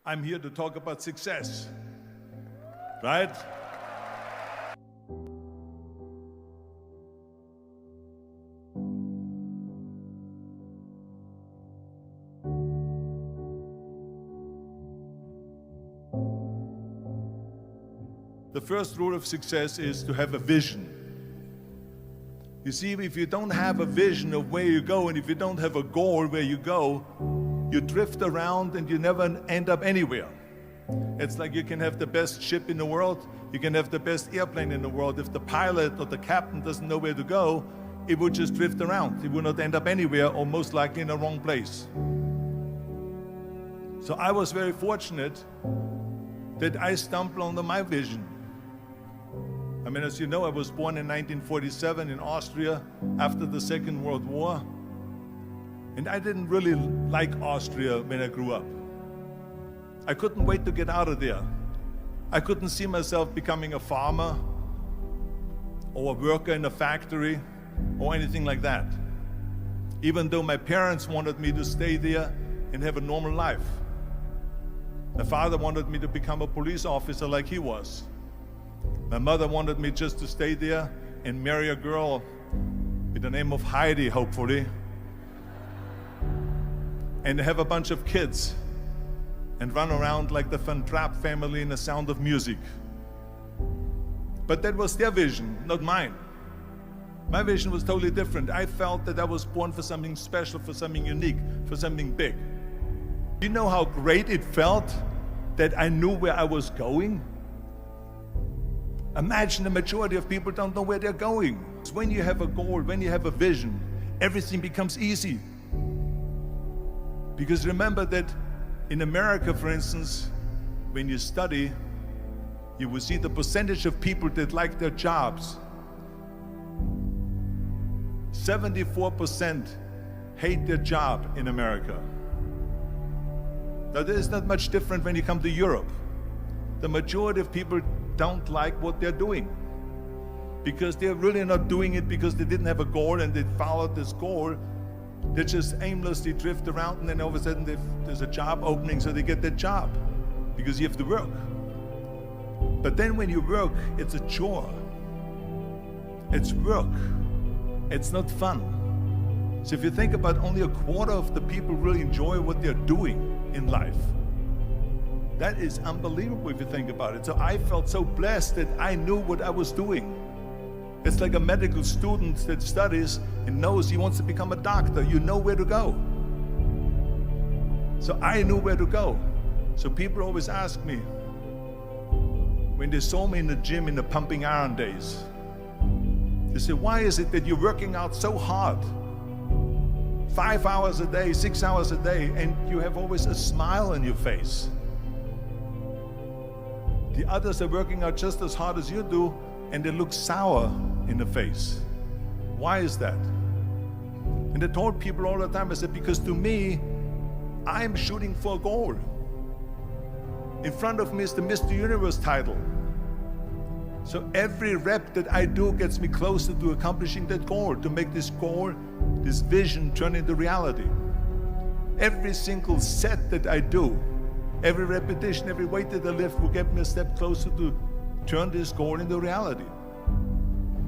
I'm here to talk about success, right? The first rule of success is to have a vision. You see, if you don't have a vision of where you go, and if you don't have a goal where you go, you drift around and you never end up anywhere. It's like you can have the best ship in the world, you can have the best airplane in the world. If the pilot or the captain doesn't know where to go, it would just drift around. It would not end up anywhere, or most likely in the wrong place. So I was very fortunate that I stumbled onto my vision. I mean, as you know, I was born in 1947 in Austria after the Second World War. And I didn't really like Austria when I grew up. I couldn't wait to get out of there. I couldn't see myself becoming a farmer or a worker in a factory or anything like that. Even though my parents wanted me to stay there and have a normal life. My father wanted me to become a police officer like he was. My mother wanted me just to stay there and marry a girl with the name of Heidi, hopefully, and have a bunch of kids and run around like the Van Trapp family in The Sound of Music. But that was their vision, not mine. My vision was totally different. I felt that I was born for something special, for something unique, for something big. Do you know how great it felt that I knew where I was going? Imagine the majority of people don't know where they're going. When you have a goal, when you have a vision, everything becomes easy. Because remember that in America, for instance, when you study, you will see the percentage of people that like their jobs. 74% hate their job in America. Now, there is not much different when you come to Europe. The majority of people don't like what they're doing because they're really not doing it because they didn't have a goal and they followed this goal. They just aimlessly drift around, and then all of a sudden there's a job opening, so they get that job because you have to work. But then when you work, it's a chore. It's work. It's not fun. So if you think about, only a quarter of the people really enjoy what they're doing in life. That is unbelievable if you think about it. So I felt so blessed that I knew what I was doing. It's like a medical student that studies and knows he wants to become a doctor. You know where to go. So I knew where to go. So people always ask me, when they saw me in the gym in the pumping iron days, they say, why is it that you're working out so hard? 5 hours a day, 6 hours a day, and you have always a smile on your face. The others are working out just as hard as you do, and they look sour in the face. Why is that? And I told people all the time, I said, because to me, I'm shooting for a goal. In front of me is the Mr. Universe title. So every rep that I do gets me closer to accomplishing that goal, to make this goal, this vision turn into reality. Every single set that I do, every repetition, every weight that I lift will get me a step closer to turn this goal into reality.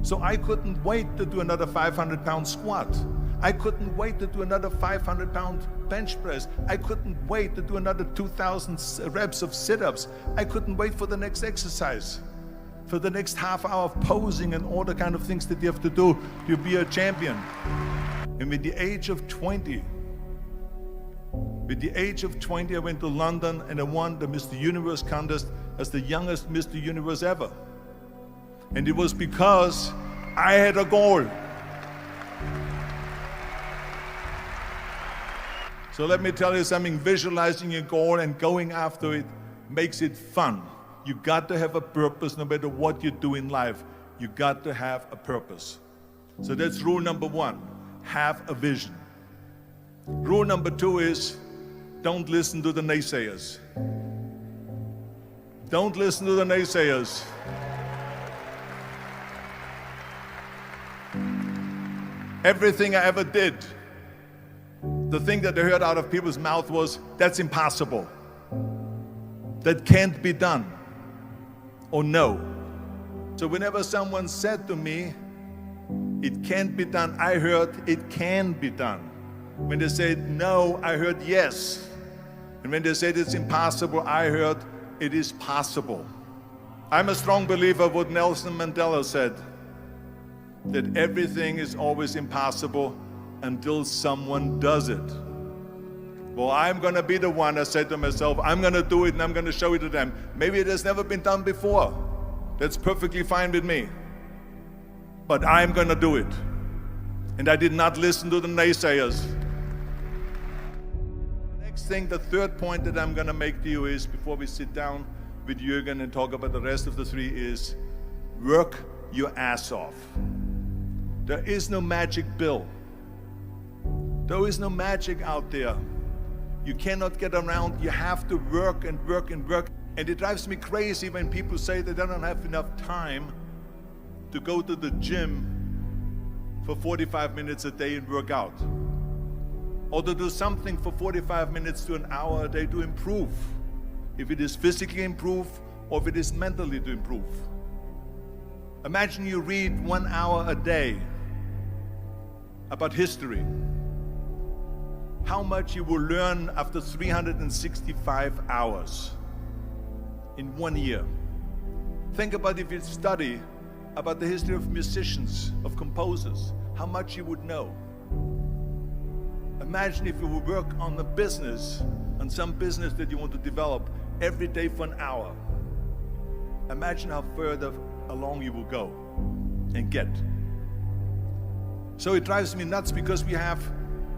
So I couldn't wait to do another 500-pound squat. I couldn't wait to do another 500-pound bench press. I couldn't wait to do another 2,000 reps of sit-ups. I couldn't wait for the next exercise, for the next half hour of posing and all the kind of things that you have to do to be a champion. And with the age of 20, I went to London and I won the Mr. Universe contest as the youngest Mr. Universe ever. And it was because I had a goal. So let me tell you something, visualizing a goal and going after it makes it fun. You got to have a purpose no matter what you do in life. You got to have a purpose. So that's rule number one, have a vision. Rule number two is, don't listen to the naysayers. Don't listen to the naysayers. Everything I ever did, the thing that I heard out of people's mouth was, that's impossible. that can't be done or no. So whenever someone said to me, it can't be done, I heard it can be done. When they said no, I heard yes. And when they said it's impossible, I heard it is possible. I'm a strong believer of what Nelson Mandela said, that everything is always impossible until someone does it. Well, I'm going to be the one, I said to myself, I'm going to do it and I'm going to show it to them. Maybe it has never been done before. That's perfectly fine with me. But I'm going to do it. And I did not listen to the naysayers. The next thing, the third point that I'm going to make to you is, before we sit down with Jürgen and talk about the rest of the three, is work your ass off. There is no magic pill. There is no magic out there. You cannot get around. You have to work and work and work. And it drives me crazy when people say that they don't have enough time to go to the gym for 45 minutes a day and work out, or to do something for 45 minutes to an hour a day to improve, if it is physically improve or if it is mentally to improve. Imagine you read 1 hour a day about history. How much you will learn after 365 hours in 1 year. Think about if you study about the history of musicians, of composers, how much you would know. Imagine if you would work on a business, on some business that you want to develop every day for an hour. Imagine how further along you will go and get. So it drives me nuts because we have,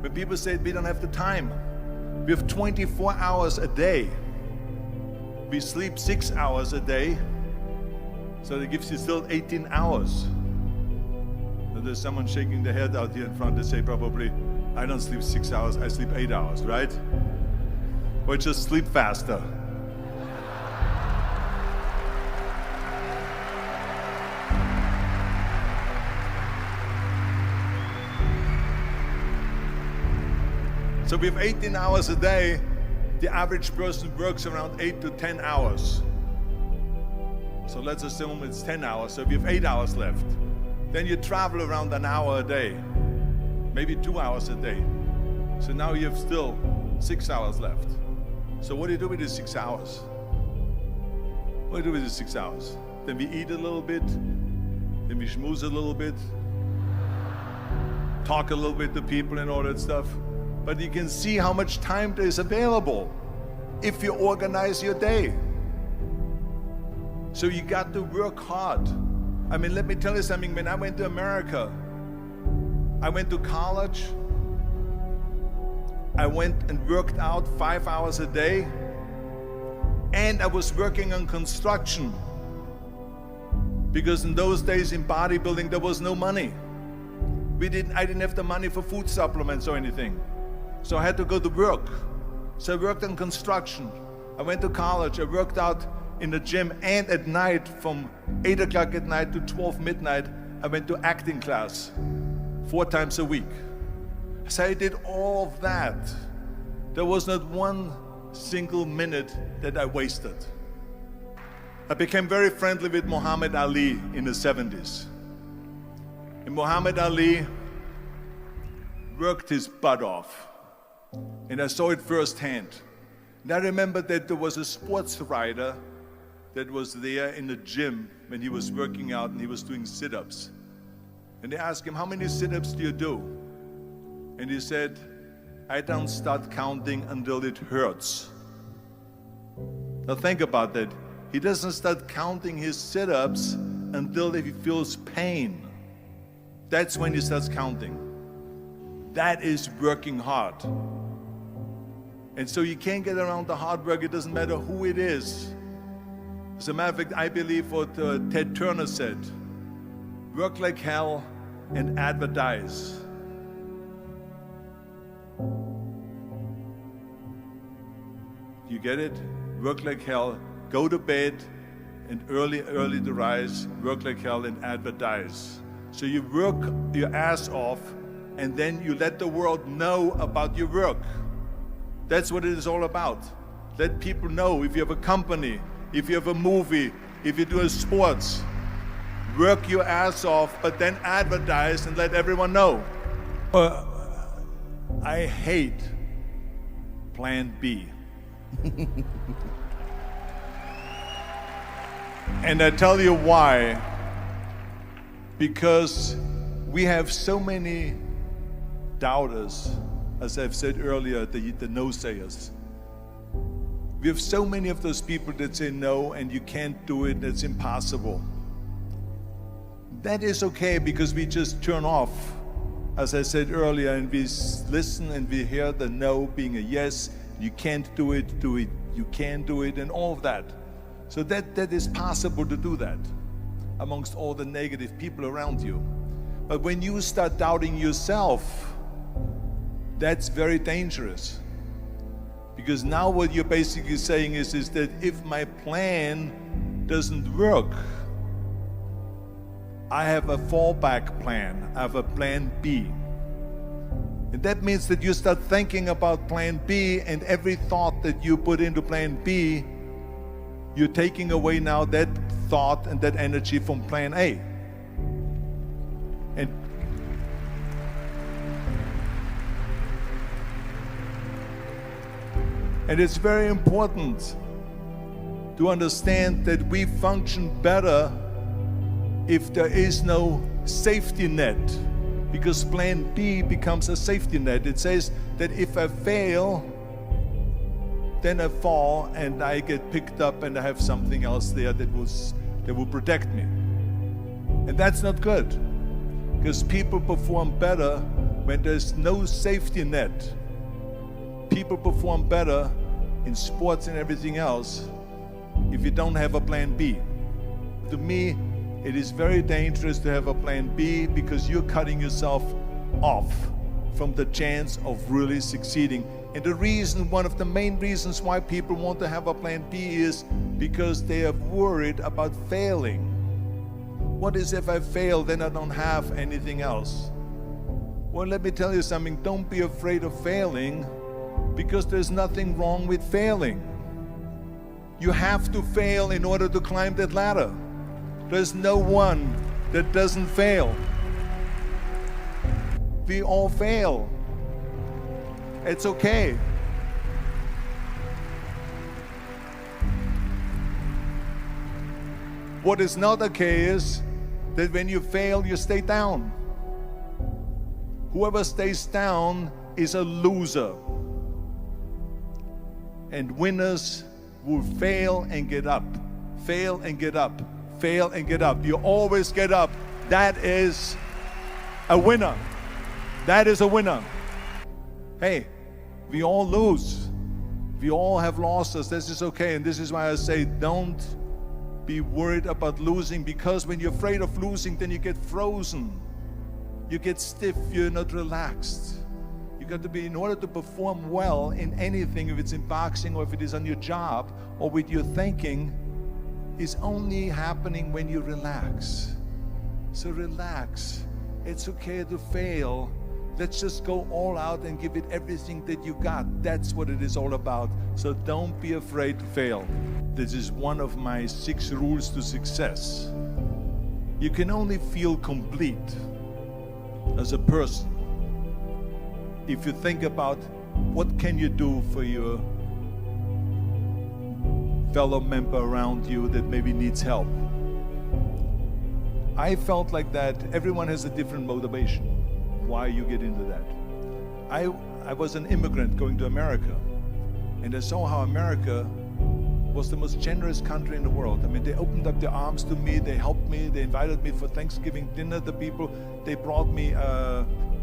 when people say we don't have the time, we have 24 hours a day. We sleep 6 hours a day, so that gives you still 18 hours. Now there's someone shaking their head out here in front. They say probably, I don't sleep 6 hours, I sleep 8 hours, right? Or just sleep faster. So we have 18 hours a day. The average person works around 8 to 10 hours. So let's assume it's 10 hours, so we have 8 hours left. Then you travel around an hour a day, maybe 2 hours a day. So now you have still 6 hours left. So what do you do with these 6 hours? What do you do with these 6 hours? Then we eat a little bit, then we schmooze a little bit, talk a little bit to people and all that stuff. But you can see how much time there is available if you organize your day. So you got to work hard. I mean, let me tell you something. When I went to America, I went to college. I went and worked out 5 hours a day. And I was working on construction. Because in those days in bodybuilding, there was no money. I didn't have the money for food supplements or anything. So I had to go to work. So I worked on construction. I went to college. I worked out in the gym, and at night from 8 o'clock at night to 12 midnight, I went to acting class 4 times a week. So I did all of that. There was not one single minute that I wasted. I became very friendly with Muhammad Ali in the 70s. And Muhammad Ali worked his butt off. And I saw it firsthand. And I remember that there was a sports writer that was there in the gym when he was working out and he was doing sit-ups. And they asked him, how many sit-ups do you do? And he said, I don't start counting until it hurts. Now think about that. He doesn't start counting his sit-ups until he feels pain. That's when he starts counting. That is working hard. And so you can't get around the hard work. It doesn't matter who it is. As a matter of fact, I believe what Ted Turner said, work like hell and advertise. You get it? Work like hell, go to bed, and early to rise, work like hell and advertise. So you work your ass off, and then you let the world know about your work. That's what it is all about. Let people know if you have a company, if you have a movie, if you do a sports. Work your ass off, but then advertise and let everyone know. I hate plan B. And I tell you why. Because we have so many doubters, as I've said earlier, the no-sayers. We have so many of those people that say no and you can't do it, it's impossible. That is okay because we just turn off, as I said earlier, and we listen and we hear the no being a yes. You can't do it, you can do it, and all of that. So that is possible to do that amongst all the negative people around you. But when you start doubting yourself, that's very dangerous. Because now what you're basically saying is that if my plan doesn't work, I have a fallback plan, I have a plan B. And that means that you start thinking about plan B, and every thought that you put into plan B, you're taking away now that thought and that energy from plan A. And it's very important to understand that we function better if there is no safety net, because plan B becomes a safety net. It says that if I fail, then I fall and I get picked up and I have something else there that will protect me. And that's not good, because people perform better when there's no safety net. People perform better in sports and everything else if you don't have a plan B. To me, it is very dangerous to have a plan B, because you're cutting yourself off from the chance of really succeeding. And the reason, one of the main reasons why people want to have a plan B is because they are worried about failing. What is if I fail, then I don't have anything else? Well, let me tell you something, don't be afraid of failing, because there's nothing wrong with failing. You have to fail in order to climb that ladder. There's no one that doesn't fail. We all fail. It's okay. What is not okay is that when you fail, you stay down. Whoever stays down is a loser. And winners will fail and get up, fail and get up, fail and get up. You always get up. That is a winner. That is a winner. Hey, we all lose. We all have losses. This is okay. And this is why I say don't be worried about losing, because when you're afraid of losing, then you get frozen. You get stiff. You're not relaxed. You got to be, in order to perform well in anything, if it's in boxing or if it is on your job or with your thinking, is only happening when you relax. So relax. It's okay to fail. Let's just go all out and give it everything that you got. That's what it is all about. So don't be afraid to fail. This is one of my 6 rules to success. You can only feel complete as a person if you think about what can you do for your fellow member around you that maybe needs help. I felt like that. Everyone has a different motivation why you get into that. I was an immigrant going to America, and I saw how America was the most generous country in the world. I mean, they opened up their arms to me, they helped me, they invited me for Thanksgiving dinner. The people, they brought me,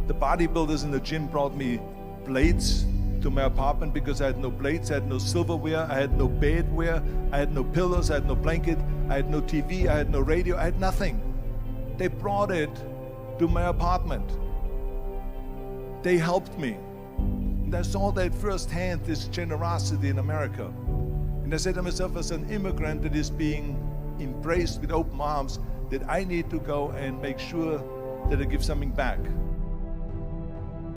the bodybuilders in the gym brought me plates to my apartment because I had no plates, I had no silverware, I had no bedware, I had no pillows, I had no blanket, I had no TV, I had no radio, I had nothing. They brought it to my apartment. They helped me. And I saw that firsthand, this generosity in America. And I said to myself, as an immigrant that is being embraced with open arms, that I need to go and make sure that I give something back.